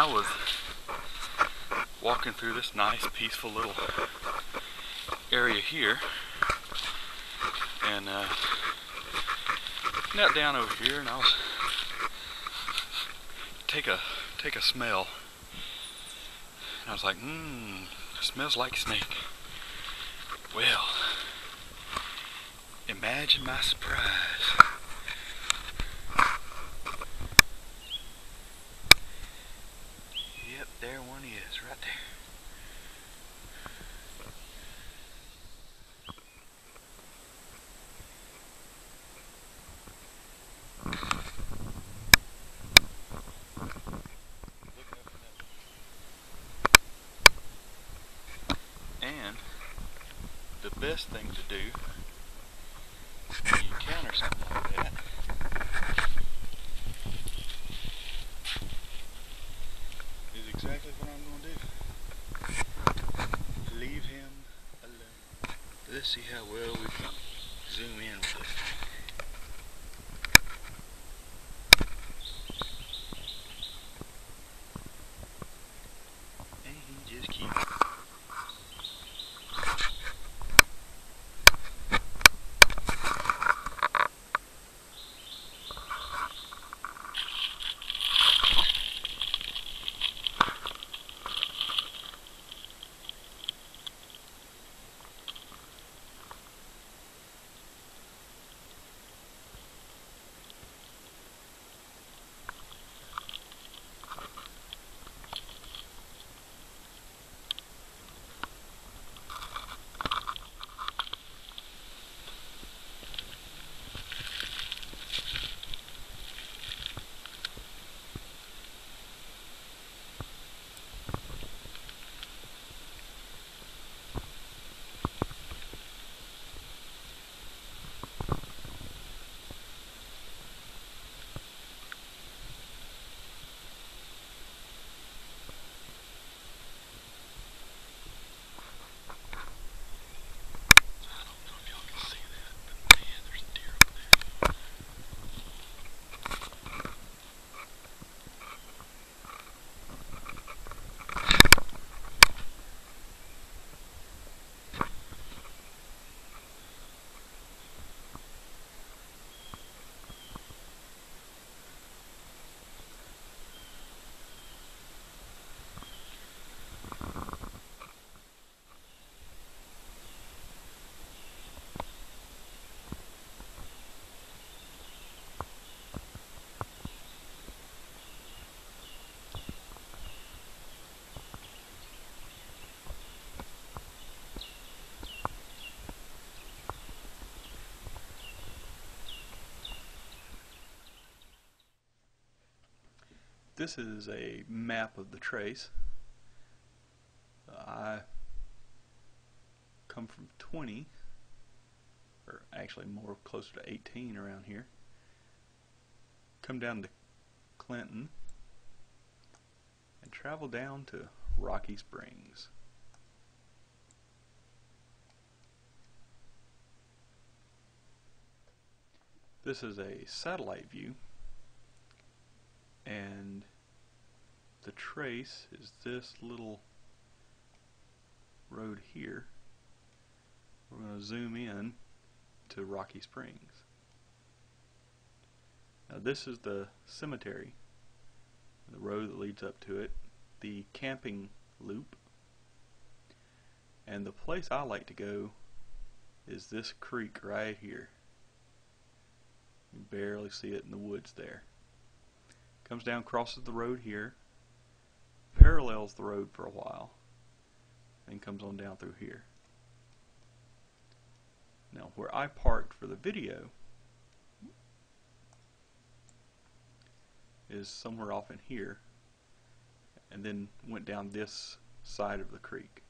I was walking through this nice, peaceful little area here, and knelt down over here, and I was take a smell, and I was like, smells like snake. Well, imagine my surprise. Yep, there one is, right there. And the best thing to do when you encounter something like that is exactly what I'm going to do. Leave him alone. Let's see how well we can zoom in with it. And he just keeps. This is a map of the trace. I come from 20, or actually more closer to 18 around here. Come down to Clinton and travel down to Rocky Springs. This is a satellite view, and the trace is this little road here. We're going to zoom in to Rocky Springs. Now this is the cemetery, the road that leads up to it, the camping loop, and the place I like to go is this creek right here. You can barely see it in the woods there. Comes down, crosses the road here, parallels the road for a while, and comes on down through here. Now where I parked for the video is somewhere off in here, and then went down this side of the creek.